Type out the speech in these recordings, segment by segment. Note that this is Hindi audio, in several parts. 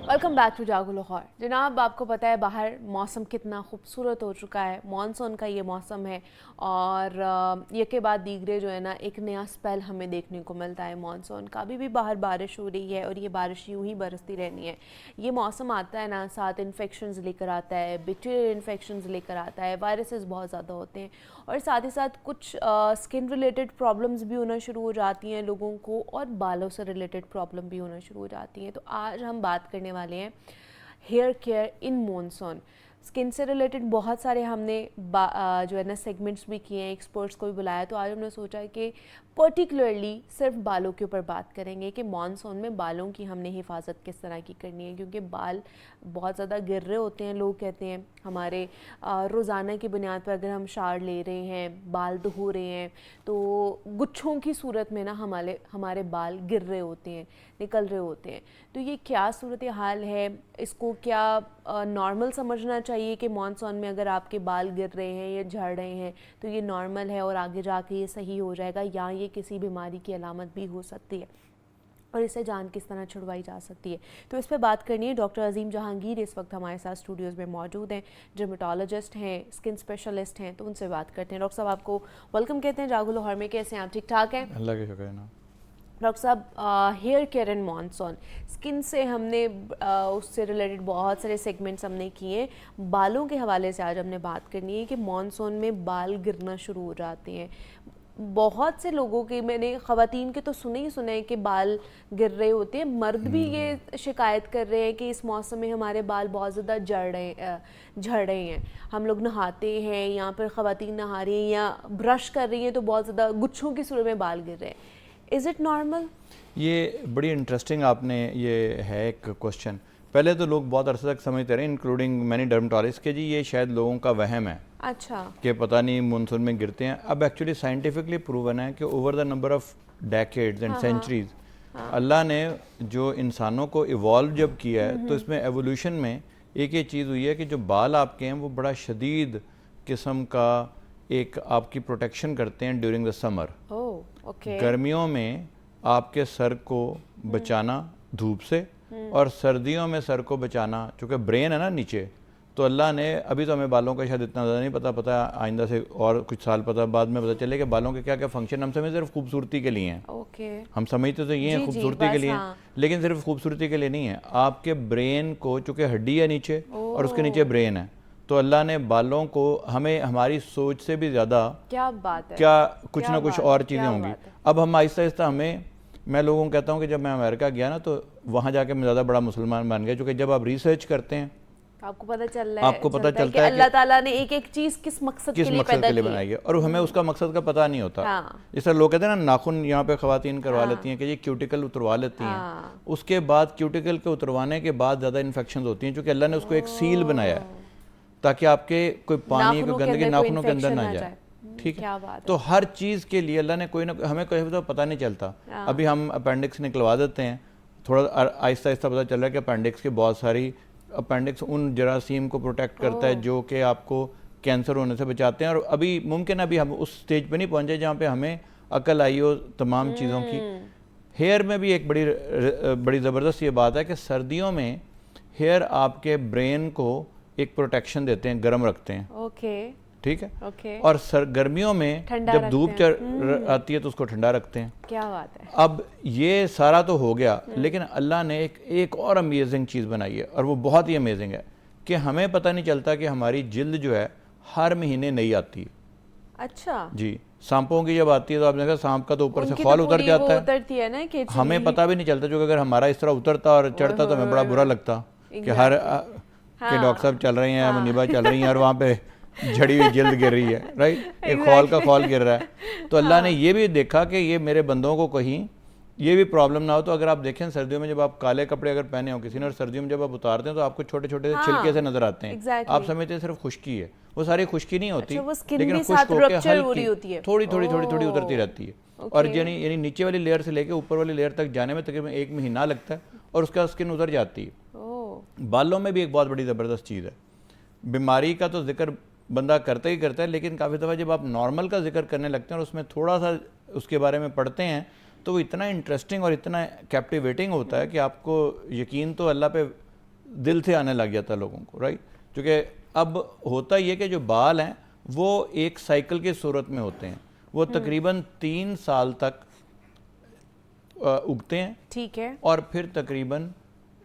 वेलकम बैक टू जागो लाहौर। जनाब, आपको पता है बाहर मौसम कितना खूबसूरत हो चुका है। मानसून का ये मौसम है और ये के बाद दीगरे जो है ना, एक नया स्पेल हमें देखने को मिलता है मानसून का। अभी भी बाहर बारिश हो रही है और ये बारिश यूं ही बरसती रहनी है। ये मौसम आता है ना, साथ इन्फेक्शंस लेकर आता है, बैक्टीरियल इन्फेक्शंस लेकर आता है, वायरसेस बहुत ज़्यादा होते हैं और साथ ही साथ कुछ स्किन रिलेटेड प्रॉब्लम्स भी होना शुरू हो जाती हैं लोगों को, और बालों से रिलेटेड प्रॉब्लम भी होना शुरू हो जाती हैं। तो आज हम बात करने वाले हैं hair care in monsoon. Skin से रिलेटेड बहुत सारे हमने जो है ना सेगमेंट्स भी किए हैं, एक्सपर्ट्स को भी बुलाया। तो आज हमने सोचा कि पर्टिकुलरली सिर्फ बालों के ऊपर बात करेंगे कि मॉनसून में बालों की हमने हिफाजत किस तरह की करनी है, क्योंकि बाल बहुत ज़्यादा गिर रहे होते हैं। लोग कहते हैं हमारे रोज़ाना की बुनियाद पर अगर हम शावर ले रहे हैं, बाल धो रहे हैं, तो गुच्छों की सूरत में ना हमारे बाल गिर रहे होते हैं, निकल रहे होते हैं। तो ये क्या सूरत हाल है, इसको क्या नॉर्मल समझना चाहिए कि मॉनसून में अगर आपके बाल गिर रहे हैं या झड़ रहे हैं तो ये नॉर्मल है और आगे जाके ये सही हो जाएगा, या ये किसी बीमारी की अलामत भी हो सकती है और इससे जान किस तरह छुड़वाई जा सकती है। तो इस पर बात करनी है। डॉक्टर अजीम जहांगीर इस वक्त हमारे साथ स्टूडियोज़ में मौजूद हैं, डर्मेटोलॉजिस्ट हैं, स्किन स्पेशलिस्ट हैं। तो उनसे बात करते हैं। डॉक्टर साहब, आपको वेलकम कहते हैं जागो लाहौर में। कैसे हैं आप? ठीक ठाक हैं? अल्लाह के शुक्र है ना। डॉक्टर साहब, hair care in monsoon, skin से हमने उससे रिलेटेड बहुत सारे सेगमेंट्स हमने किए। बालों के हवाले से आज हमने बात करनी है कि मॉनसून में बाल गिरना शुरू हो जाते हैं। बहुत से लोगों के, मैंने ख़वातीन के तो सुने हैं कि बाल गिर रहे होते हैं। मर्द भी ये शिकायत कर रहे हैं कि इस मौसम में हमारे बाल बहुत ज़्यादा झड़ रहे हैं। हम लोग नहाते हैं या फिर ख़वातीन नहा रही हैं या ब्रश कर रही हैं तो बहुत ज़्यादा गुच्छों की सूरत में बाल गिर रहे हैं। Is it normal? ये बड़ी इंटरेस्टिंग आपने ये है एक क्वेश्चन। पहले तो लोग बहुत अरसे तक समझते रहे, इंक्लूडिंग मैनी डर्मेटोलॉजिस्ट, के जी ये शायद लोगों का वहम है। अच्छा। कि पता नहीं मानसून में गिरते हैं। अब एक्चुअली साइंटिफिकली प्रूवन है कि over the number of decades and centuries अल्लाह ने जो इंसानों को इवॉल्व जब किया है तो इसमें एवोल्यूशन में एक ये चीज़ हुई है कि जो बाल आपके हैं वो बड़ा शदीद किस्म का एक आपकी प्रोटेक्शन करते हैं ड्यूरिंग द समर। गर्मियों में आपके सर को बचाना धूप से और सर्दियों में सर को बचाना, चूँकि ब्रेन है ना नीचे, तो अल्लाह ने, अभी तो हमें बालों का शायद इतना ज़्यादा नहीं पता आइंदा से और कुछ साल बाद में पता चले कि बालों के क्या क्या फंक्शन हम समझते सिर्फ खूबसूरती के लिए हैं। हम समझते तो ये हैं खूबसूरती के लिए, लेकिन सिर्फ खूबसूरती के लिए नहीं है। आपके ब्रेन को, चूँकि हड्डी है नीचे और उसके नीचे ब्रेन है, तो अल्लाह ने बालों को हमें हमारी सोच से भी ज़्यादा, क्या बात है, क्या कुछ ना कुछ और चीज़ें होंगी। अब हम आहिस्ता आहिस्ता मैं लोगों को कहता हूँ कि जब मैं अमेरिका गया ना तो वहाँ जाके मैं ज़्यादा बड़ा मुसलमान बन गया, क्योंकि जब आप रिसर्च करते हैं आपको पता चलता है कि अल्लाह ताला ने एक एक चीज़ किस मकसद के लिए बनाई है और हमें उसका मकसद का पता नहीं होता। इस तरह लोग कहते हैं ना, नाखून यहाँ पे ख़वातीन करवा लेती हैं कि ये क्यूटिकल उतरवा लेती हैं, उसके बाद क्यूटिकल के उतरवाने के बाद ज़्यादा इन्फेक्शन होती हैं, क्योंकि अल्लाह ने उसको एक सील बनाया है ताकि आपके कोई पानी कोई गंदगी नाखूनों के अंदर ना जाए। ठीक है, तो हर चीज़ के लिए अल्लाह ने कोई ना, हमें कोई तो पता नहीं चलता। अभी हम अपेंडिक्स निकलवा देते हैं, थोड़ा आहिस्ता आहिस्ता पता चल रहा है कि अपेंडिक्स की बहुत सारी, अपेंडिक्स उन जरासीम को प्रोटेक्ट करता है जो कि आपको कैंसर होने से बचाते हैं। और अभी मुमकिन अभी हम उस स्टेज पे नहीं पहुंचे जहाँ पे हमें अकल आई हो तमाम चीज़ों की। हेयर में भी एक बड़ी ज़बरदस्त ये बात है कि सर्दियों में हेयर आपके ब्रेन को एक प्रोटेक्शन देते हैं, गर्म रखते हैं। ठीक है। और गर्मियों में जब धूप आती है तो उसको ठंडा रखते हैं। क्या बात है। अब ये सारा तो हो गया, लेकिन अल्लाह ने एक और अमेजिंग चीज़ बनाई है, और वो बहुत ही अमेजिंग है कि हमें पता नहीं चलता कि हमारी जिल्द जो है हर महीने नई आती है। अच्छा जी, सांपों की जब आती है तो आपने कहा सांप का तो ऊपर से खौल उतर जाता है, उतरती है ना, कि हमें पता भी नहीं चलता। जो अगर हमारा इस तरह उतरता और चढ़ता तो हमें बड़ा बुरा लगता कि हर के डॉक्टर साहब चल रहे हैं, मुनीबा चल रही हैं और वहाँ पे झड़ी हुई जिल्द गिर रही है, राइट, एक खौल का खौल गिर रहा है। तो अल्लाह ने ये भी देखा कि ये मेरे बंदों को कहीं ये भी प्रॉब्लम ना हो। तो अगर आप देखें सर्दियों में जब आप काले कपड़े अगर पहने हो किसी ने, और सर्दियों में जब आप उतारते हैं तो आपको छोटे छोटे छिलके से नजर आते हैं। आप समझते हैं सिर्फ खुश्की है, वो सारी खुश्की नहीं होती, लेकिन खुश्क होकर हल्की थोड़ी उतरती रहती है। और यानी नीचे वाली लेयर से लेकर ऊपर वाली लेयर तक जाने में तकरीबन 1 महीना लगता है और उसका स्किन उतर जाती है। बालों में भी एक बहुत बड़ी ज़बरदस्त चीज़ है। बीमारी का तो जिक्र बंदा करता ही करता है, लेकिन काफ़ी दफ़ा जब आप नॉर्मल का जिक्र करने लगते हैं और उसमें थोड़ा सा उसके बारे में पढ़ते हैं तो वो इतना इंटरेस्टिंग और इतना कैप्टिवेटिंग होता है कि आपको यकीन तो अल्लाह पे दिल से आने लग जाता है लोगों को, राइट। क्योंकि अब होता ये कि जो बाल हैं वो एक साइकिल की सूरत में होते हैं, वो तकरीबन 3 साल तक उगते हैं, ठीक है, और फिर तकरीबन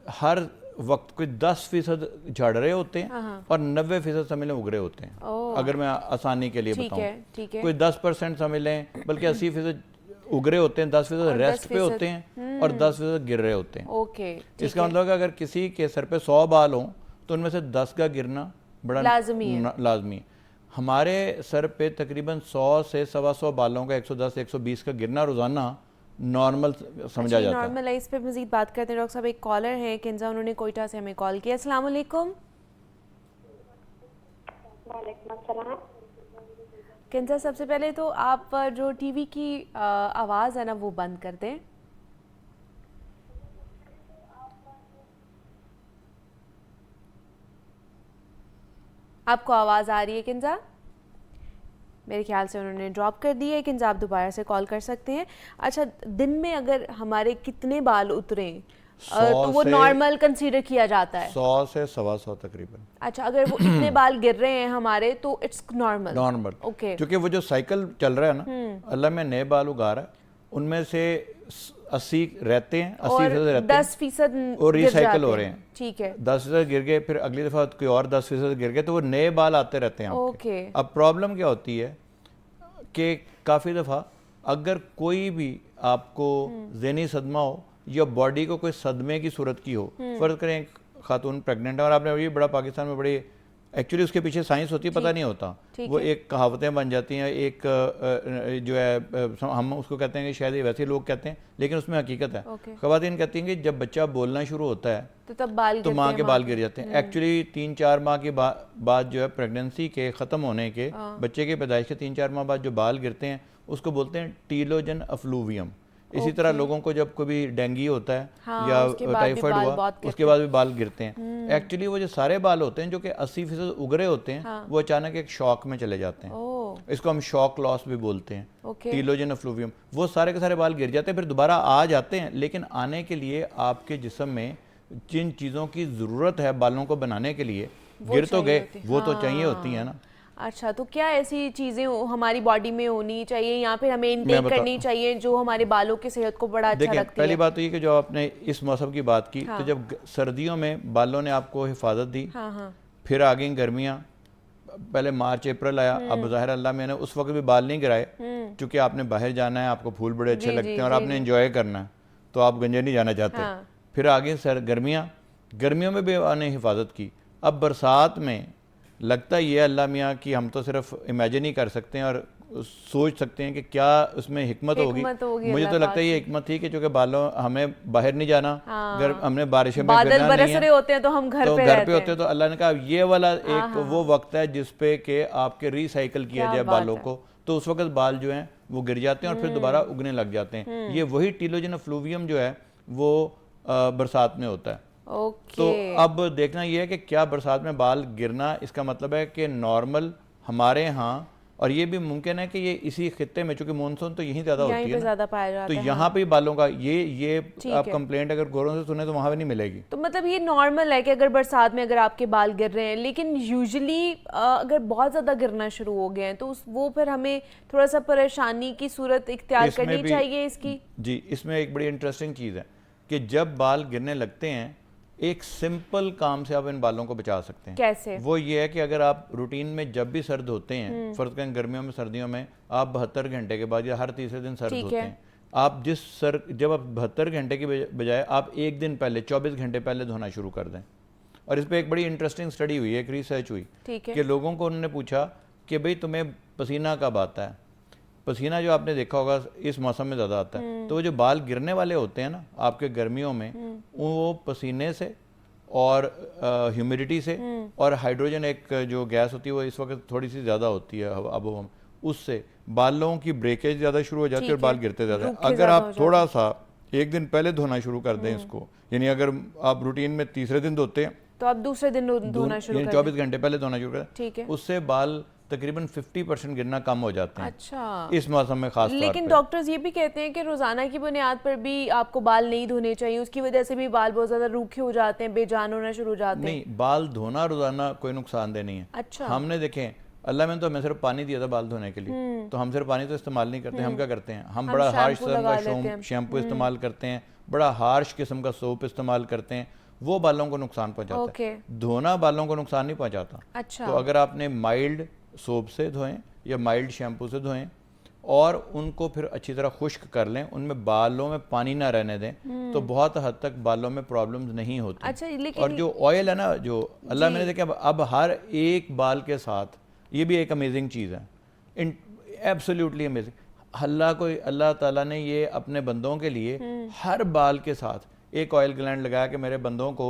हर वक्त कोई 10% झड़ रहे होते हैं और 90% समझ लें उग रहे होते हैं। अगर मैं आसानी के लिए बताऊं, ठीक है, कोई 10% समझ लें, बल्कि 80% उग रहे होते हैं, 10% रेस्ट पे होते हैं और 10% गिर रहे होते हैं। ओके, इसका मतलब अगर किसी के सर पे 100 बाल हों तो उनमें से 10 का गिरना बड़ा लाजमी है। हमारे सर पे तकरीबन 100 से 125 बालों का 110-120 का गिरना रोजाना नॉर्मल समझा जाता है। नॉर्मल है। इस पे मजीद बात करते हैं। डॉक्टर साहब, एक कॉलर है किंजा, उन्होंने कोयटा से हमें कॉल किया। अस्सलाम वालेकुम। वालेकुम अस्सलाम। किंजा, सबसे पहले तो आप जो टीवी की आवाज़ है ना वो बंद कर दें। आपको आवाज़ आ रही है किंजा? मेरे ख्याल से उन्होंने ड्रॉप कर दी है। किंजा, आप दोबारा से कॉल कर सकते हैं। अच्छा, दिन में अगर हमारे कितने बाल उतरें तो वो नॉर्मल कंसीडर किया जाता है? 100 से 125 तकरीबन। अच्छा, अगर वो इतने बाल गिर रहे हैं हमारे तो इट्स नॉर्मल। ओके, क्योंकि वो जो साइकिल चल रहा है ना, अल्लाह में नए बाल उगा रहा है, उनमें से 80 रहते हैं, 80% रहते हैं, 10% और रिसाइकिल हो रहे हैं। ठीक है, 10% गिर गए, फिर अगली दफा कोई और 10% गिर गए, तो वो नए बाल आते रहते हैं आपके। अब प्रॉब्लम क्या होती है कि काफ़ी दफ़ा अगर कोई भी आपको ज़हनी सदमा हो या बॉडी को कोई सदमे की सूरत की हो, फ़र्ज़ करें एक खातून प्रेग्नेंट है और आपने ये बड़ा पाकिस्तान में बड़ी एक्चुअली उसके पीछे साइंस होती है, पता नहीं होता, वो एक कहावतें बन जाती हैं, एक जो है हम उसको कहते हैं कि शायद वैसे लोग कहते हैं, लेकिन उसमें हकीकत है। ख़वातीन कहती हैं कि जब बच्चा बोलना शुरू होता है तो तब बाल तो माँ के बाल गिर जाते हैं। एक्चुअली 3-4 माह के बाद जो है प्रेगनेंसी के ख़त्म होने के, बच्चे के पैदाइश के 3-4 माह बाद जो बाल गिरते हैं उसको बोलते हैं टीलोजन अफ्लूवियम। इसी तरह लोगों को जब कभी डेंगू होता है या टाइफाइड हुआ, उसके बाद भी बाल गिरते हैं। एक्चुअली वो जो सारे बाल होते हैं जो कि 80% उगरे होते हैं, वो अचानक एक शॉक में चले जाते हैं। इसको हम शॉक लॉस भी बोलते हैं, टीलोजन अफ्लूवियम। वो सारे के सारे बाल गिर जाते हैं, फिर दोबारा आ जाते हैं, लेकिन आने के लिए आपके जिस्म में जिन चीज़ों की ज़रूरत है बालों को बनाने के लिए, गिर तो गए, वो तो चाहिए होती हैं ना। अच्छा, तो क्या ऐसी चीज़ें हमारी बॉडी में होनी चाहिए या फिर हमें इनटेक करनी चाहिए जो हमारे बालों की सेहत को बड़ा अच्छा रखती है? पहली बात तो ये कि जो आपने इस मौसम की बात की, तो जब सर्दियों में बालों ने आपको हिफाजत दी, फिर आ गई गर्मियाँ, पहले मार्च अप्रैल आया, अब ज़ाहिर अल्लाह मैंने उस वक्त भी बाल नहीं गिराए, क्योंकि आपने बाहर जाना है, आपको फूल बड़े अच्छे लगते हैं और आपने एंजॉय करना है, तो आप गंजे नहीं जाना चाहते। फिर आ गई गर्मियाँ, गर्मियों में भी आपने हिफाजत की। अब बरसात में लगता ये अल्लाह मियाँ कि हम तो सिर्फ इमेजिन ही कर सकते हैं और सोच सकते हैं कि क्या उसमें हिकमत होगी। मुझे तो लगता है ये हिकमत थी कि चूंकि बालों हमें बाहर नहीं जाना, अगर हमने बारिशों में बादल बरस रहे होते हैं तो हम घर पे होते हैं, तो अल्लाह ने कहा ये वाला एक वो वक्त है जिसपे कि आपके रिसाइकिल किया जाए बालों को, तो उस वक्त बाल जो हैं वो गिर जाते हैं और फिर दोबारा उगने लग जाते हैं। ये वही टीलोजन अफ्लूवियम जो है वो बरसात में होता है। तो अब देखना यह है कि क्या बरसात में बाल गिरना इसका मतलब है कि नॉर्मल हमारे यहाँ, और ये भी मुमकिन है कि ये इसी खित्ते में, चूंकि मानसून तो यहीं ज़्यादा होती है ज़्यादा पाया जाता है, तो यहाँ पे बालों का ये आप कंप्लेंट अगर गौरों से सुने तो वहाँ पे नहीं मिलेगी। तो मतलब ये नॉर्मल है कि अगर बरसात में अगर आपके बाल गिर रहे हैं, लेकिन यूजुअली अगर बहुत ज़्यादा गिरना शुरू हो गए हैं तो वो फिर हमें थोड़ा सा परेशानी की सूरत इख्तियार करनी चाहिए इसकी। जी, इसमें एक बड़ी इंटरेस्टिंग चीज़ है कि जब बाल गिरने लगते हैं, एक सिंपल काम से आप इन बालों को बचा सकते हैं। कैसे? वो ये है कि अगर आप रूटीन में जब भी सर्द होते हैं, फर्ज करें गर्मियों में सर्दियों में आप 72 घंटे के बाद या हर तीसरे दिन सर्द होते हैं, आप जब आप 72 घंटे की बजाय आप एक दिन पहले 24 घंटे पहले धोना शुरू कर दें। और इस पर एक बड़ी इंटरेस्टिंग स्टडी हुई है, एक रिसर्च हुई कि लोगों को उन्होंने पूछा कि भाई तुम्हें पसीना कब आता है। पसीना जो आपने देखा होगा इस मौसम में ज़्यादा आता है, तो वो जो बाल गिरने वाले होते हैं ना आपके गर्मियों में, वो पसीने से और ह्यूमिडिटी से और हाइड्रोजन एक जो गैस होती है वो इस वक्त थोड़ी सी ज़्यादा होती है अब हम, उससे बालों की ब्रेकेज ज़्यादा शुरू हो जाती है और बाल गिरते ज़्यादा है। अगर आप थोड़ा सा एक दिन पहले धोना शुरू कर दें इसको, यानी अगर आप रूटीन में तीसरे दिन धोते हैं तो आप दूसरे दिन धोना शुरू करें, 24 घंटे पहले धोना शुरू करें, उससे बाल तकरीबन 50% गिरना कम हो जाते हैं। अच्छा, इस मौसम में खास तौर लेकिन पे। डॉक्टर्स ये भी कहते हैं कि रोजाना की बुनियाद पर भी आपको बाल नहीं धोने चाहिए, उसकी वजह से भी बाल बहुत ज्यादा रूखे हो जाते हैं, बेजान होना शुरू हो जाते हैं। नहीं, बाल धोना रोजाना कोई नुकसानदेह नहीं है। अच्छा। हमने देखें, अल्लाह ने तो हमें सिर्फ पानी दिया था बाल धोने के लिए, तो हम सिर्फ पानी तो इस्तेमाल नहीं करते। हम क्या करते हैं, हम बड़ा हार्श किस्म का शैम्पू इस्तेमाल करते हैं, बड़ा हार्श किस्म का सोप इस्तेमाल करते हैं, वो बालों को नुकसान पहुंचाता है। धोना बालों को नुकसान नहीं पहुंचाता। अच्छा। तो अगर आपने माइल्ड सोप से धोएं या माइल्ड शैम्पू से धोएं और उनको फिर अच्छी तरह खुश्क कर लें, उनमें बालों में पानी ना रहने दें, तो बहुत हद तक बालों में प्रॉब्लम्स नहीं होती। अच्छा, लेकिन और जो ऑयल है ना, जो अल्लाह मैंने देखा अब हर एक बाल के साथ, ये भी एक अमेजिंग चीज़ है, एब्सोल्युटली अमेजिंग। अल्लाह ताला ने ये अपने बंदों के लिए हर बाल के साथ एक ऑयल ग्लैंड लगाया कि मेरे बंदों को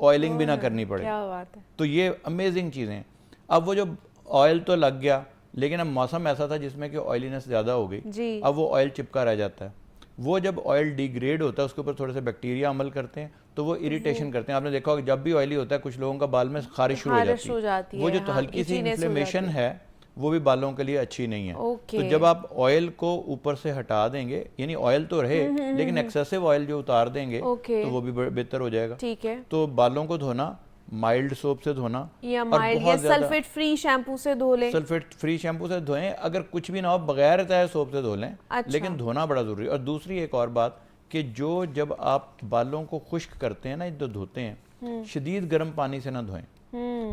ऑयलिंग भी ना करनी पड़े। क्या बात है। तो ये अमेजिंग चीज़ें हैं। अब वो जो ऑयल तो लग गया, लेकिन अब मौसम ऐसा था जिसमें कि ऑयलीनेस ज़्यादा हो गई, अब वो ऑयल चिपका रह जाता है। वो जब ऑयल डिग्रेड होता है, उसके ऊपर थोड़े से बैक्टीरिया अमल करते हैं, तो वो इरिटेशन करते हैं। आपने देखा होगा जब भी ऑयली होता है, कुछ लोगों का बाल में खारिश शुरू हो जाती है। वो जो तो हल्की सी इन्फ्लेमेशन है, वो भी बालों के लिए अच्छी नहीं है। तो जब आप ऑयल को ऊपर से हटा देंगे, यानी ऑयल तो रहे लेकिन एक्सेसिव ऑयल जो उतार देंगे, तो वो भी बेहतर हो जाएगा। ठीक है। तो बालों को धोना माइल्ड सोप से धोना या माइल्ड या सल्फेट फ्री शैम्पू से धो लें। सल्फेट फ्री शैम्पू से धोएं, अगर कुछ भी ना हो बगैर चाहे सोप से धो लें। अच्छा। लेकिन धोना बड़ा जरूरी है। और दूसरी एक और बात कि जो जब आप बालों को खुश्क करते हैं ना, जो धोते हैं, शदीद गर्म पानी से ना धोएं,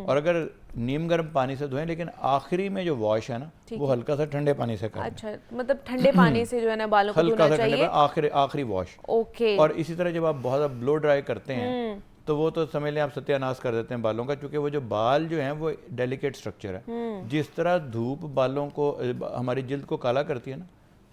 और अगर नीम गर्म पानी से धोएं, लेकिन आखिरी में जो वॉश है ना, वो हल्का सा ठंडे पानी से करें। अच्छा, मतलब ठंडे पानी से जो है ना बालों को धोना चाहिए, आखिरी वॉश। ओके। और इसी तरह जब आप बहुत ज़्यादा ब्लो ड्राई करते हैं, तो वो तो समझ लें आप सत्यानाश कर देते हैं बालों का, क्योंकि वो जो बाल जो हैं वो डेलिकेट स्ट्रक्चर है। जिस तरह धूप बालों को, हमारी जिल्द को काला करती है ना,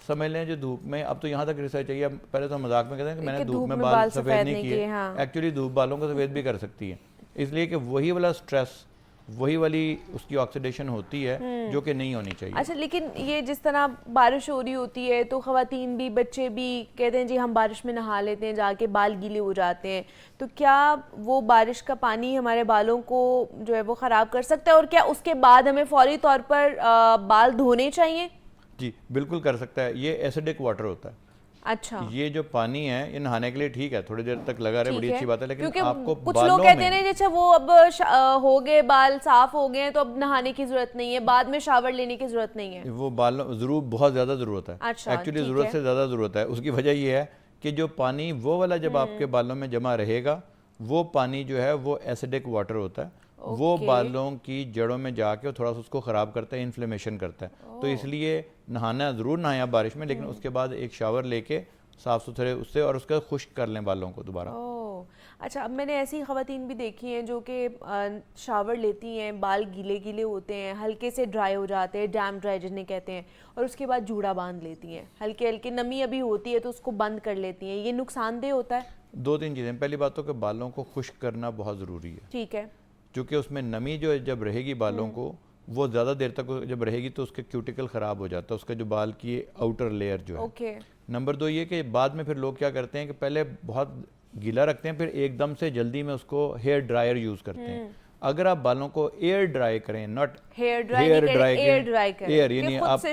समझ लें जो धूप में, अब तो यहाँ तक रिसर्च है, अब पहले तो मजाक में कहते हैं कि मैंने धूप में बाल सफ़ेद नहीं किए, एक्चुअली धूप बालों को सफ़ेद भी कर सकती है, इसलिए कि वही वाला स्ट्रेस, वही वाली उसकी ऑक्सीडेशन होती है जो कि नहीं होनी चाहिए। अच्छा, लेकिन ये जिस तरह बारिश हो रही होती है तो ख़वातीन भी, बच्चे भी कहते हैं जी हम बारिश में नहा लेते हैं, जाके बाल गीले हो जाते हैं, तो क्या वो बारिश का पानी हमारे बालों को जो है वो ख़राब कर सकता है, और क्या उसके बाद हमें फौरी तौर पर बाल धोने चाहिए? जी बिल्कुल कर सकता है। ये एसिडिक वाटर होता है। अच्छा। ये जो पानी है ये नहाने के लिए ठीक है, थोड़ी देर तक लगा रहे, बड़ी अच्छी बात है, लेकिन आपको कुछ लोग कहते हैं जैसे वो अब हो गए, बाल साफ हो गए तो अब नहाने की जरूरत नहीं है, बाद में शावर लेने की जरूरत नहीं है। वो बालों जरूर बहुत ज्यादा जरूरत है। अच्छा, एक्चुअली जरूरत से ज्यादा जरूरत है। उसकी वजह ये है कि जो पानी वो वाला जब आपके बालों में जमा रहेगा, वो पानी जो है वो एसिडिक वाटर होता है, वो बालों की जड़ों में जाके थोड़ा सा उसको ख़राब करता है, इन्फ्लेमेशन करता है। तो इसलिए नहाना ज़रूर नहाया बारिश में, लेकिन उसके बाद एक शावर लेके साफ़ सुथरे उससे और उसका खुश्क कर लें बालों को दोबारा। अच्छा, अब मैंने ऐसी ख़वातीन भी देखी हैं जो कि शावर लेती हैं, बाल गीले गीले होते हैं, हल्के से ड्राई हो जाते हैं, डैम ड्राई जिन्हें कहते हैं, और उसके बाद जूड़ा बांध लेती हैं, हल्के हल्के नमी अभी होती है तो उसको बंद कर लेती हैं, ये नुकसानदेह होता है? दो तीन चीज़ें। पहली बात तो कि बालों को खुश्क करना बहुत ज़रूरी है। ठीक है। क्योंकि उसमें नमी जो जब रहेगी बालों को, वो ज़्यादा देर तक जब रहेगी तो उसके क्यूटिकल ख़राब हो जाता है, उसका जो बाल की आउटर लेयर जो है। नंबर दो ये कि बाद में फिर लोग क्या करते हैं कि पहले बहुत गीला रखते हैं, फिर एकदम से जल्दी में उसको हेयर ड्रायर यूज़ करते हैं। अगर आप बालों को एयर ड्राई करें, नॉट हेयर ड्राई करें, एयर यानी आप खुद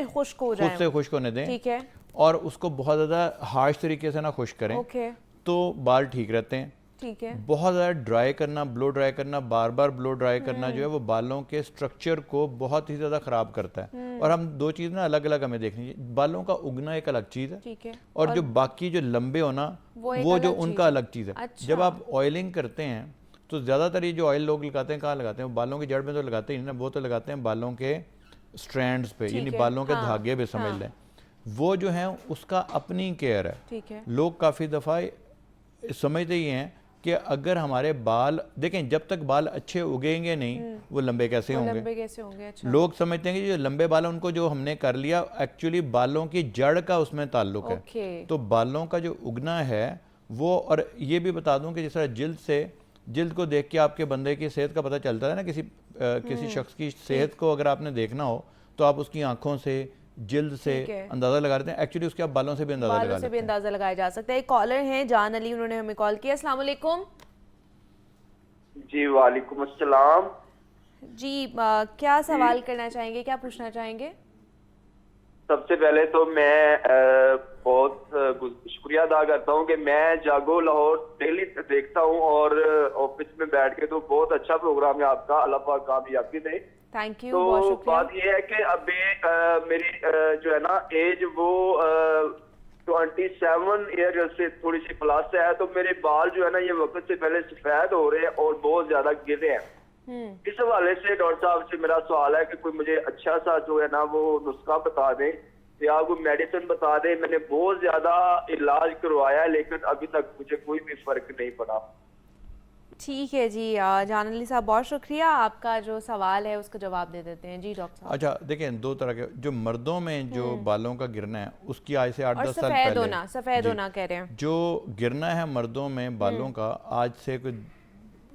से खुश्क होने दें, ठीक है, और उसको बहुत ज़्यादा हार्श तरीके से ना खुश्क करें, तो बाल ठीक रहते हैं। ठीक है। बहुत ज़्यादा ड्राई करना, ब्लो ड्राई करना, बार बार ब्लो ड्राई करना जो है वो बालों के स्ट्रक्चर को बहुत ही ज़्यादा ख़राब करता है। और हम दो चीज़ ना अलग अलग हमें देखनी चाहिए। बालों का उगना एक अलग चीज़ है, ठीक है, और जो बाकी जो लंबे होना वो जो उनका अलग चीज़ है। अच्छा। जब आप ऑयलिंग करते हैं तो ज़्यादातर ये जो ऑयल लोग लगाते हैं, कहाँ लगाते हैं? बालों की जड़ में तो लगाते ही नहीं ना, वो तो लगाते हैं बालों के स्ट्रैंड्स पे, यानी बालों के धागे पे, समझ लें। वो जो है उसका अपनी केयर है। ठीक है। लोग काफ़ी दफ़ा समझते ही हैं कि अगर हमारे बाल, देखें जब तक बाल अच्छे उगेंगे नहीं वो लंबे कैसे होंगे? अच्छा। लोग समझते हैं कि जो लंबे बाल हैं उनको जो हमने कर लिया, एक्चुअली बालों की जड़ का उसमें ताल्लुक है। तो बालों का जो उगना है वो, और ये भी बता दूं कि जिस तरह जिल्द को देख के आपके बंदे की सेहत का पता चलता है ना, किसी शख्स की सेहत को अगर आपने देखना हो तो आप उसकी आंखों से, जिल्द से अंदाजा लगा लेते हैं। एक्चुअली उसके आप बालों से भी अंदाजा लगाया जा सकता है। एक कॉलर हैं जान अली, उन्होंने हमें कॉल किया। अस्सलाम वालेकुम। जी वालेकुम अस्सलाम। जी क्या सवाल करना चाहेंगे, क्या पूछना चाहेंगे? सबसे पहले तो मैं बहुत शुक्रिया अदा करता हूँ कि मैं जागो लाहौर डेली देखता हूँ और ऑफिस में बैठ के, तो बहुत अच्छा प्रोग्राम है आपका, अल्लाह पाक कामयाबी दे। थैंक यू, तो बहुत शुक्रिया। बात ये है कि अभी मेरी जो है ना एज वो 27 ईयर से थोड़ी सी प्लस है, तो मेरे बाल जो है ना ये वक्त से पहले सफेद हो रहे हैं और बहुत ज्यादा गिरे हैं। इस हवाले से डॉक्टर साहब से मेरा सवाल है कि कोई मुझे अच्छा सा जो है ना वो नुस्खा बता दें या कोई मेडिसिन बता दें। मैंने बहुत ज्यादा इलाज करवाया है लेकिन अभी तक मुझे कोई भी फर्क नहीं पड़ा। ठीक है जी, जान अली साहब बहुत शुक्रिया। आपका जो सवाल है उसका जवाब दे देते हैं। जी डॉक्टर साहब। अच्छा देखिए, दो तरह के जो मर्दों में जो बालों का गिरना है उसकी आज से 8-10 साल सफेद पहले होना, सफेद होना कह रहे हैं। जो गिरना है मर्दों में बालों का, आज से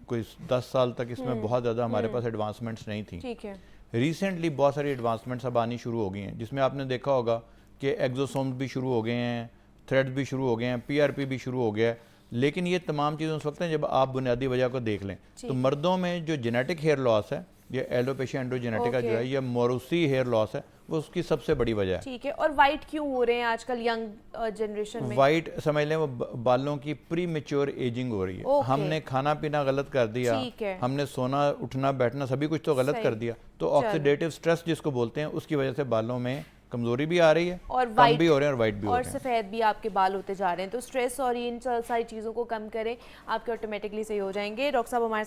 कोई 10 साल तक इसमें बहुत ज़्यादा हमारे पास एडवांसमेंट्स नहीं थी। ठीक है। रिसेंटली बहुत सारी एडवांसमेंट्स अब आनी शुरू हो गई हैं, जिसमें आपने देखा होगा कि एक्सोसोम्स भी शुरू हो गए हैं, थ्रेड्स भी शुरू हो गए हैं, PRP भी शुरू हो गया है। लेकिन ये तमाम चीज़ें उस वक्त हैं जब आप बुनियादी वजह को देख लें। तो मर्दों में जो जेनेटिक हेयर लॉस है, ये एलोपेशिया एंड्रोजेनेटिका जो है, ये मोरूसी हेयर लॉस है, वो उसकी सबसे बड़ी वजह है। ठीक है। और वाइट क्यों हो रहे हैं आजकल यंग जनरेशन में? वाइट समझ लें वो बालों की प्री मेच्योर एजिंग हो रही है। हमने खाना पीना गलत कर दिया, हमने सोना उठना बैठना सभी कुछ तो गलत कर दिया, तो ऑक्सीडेटिव स्ट्रेस जिसको बोलते हैं उसकी वजह से बालों में कमजोरी भी आ रही है और कम भी हो रहे हैं और वाइट भी हो रहे हैं और सफ़ेद भी आपके बाल होते जा रहे हैं। तो स्ट्रेस और इन सारी चीज़ों को कम करें, आपके ऑटोमेटिकली सही हो जाएंगे। डॉक्टर साहब हमारे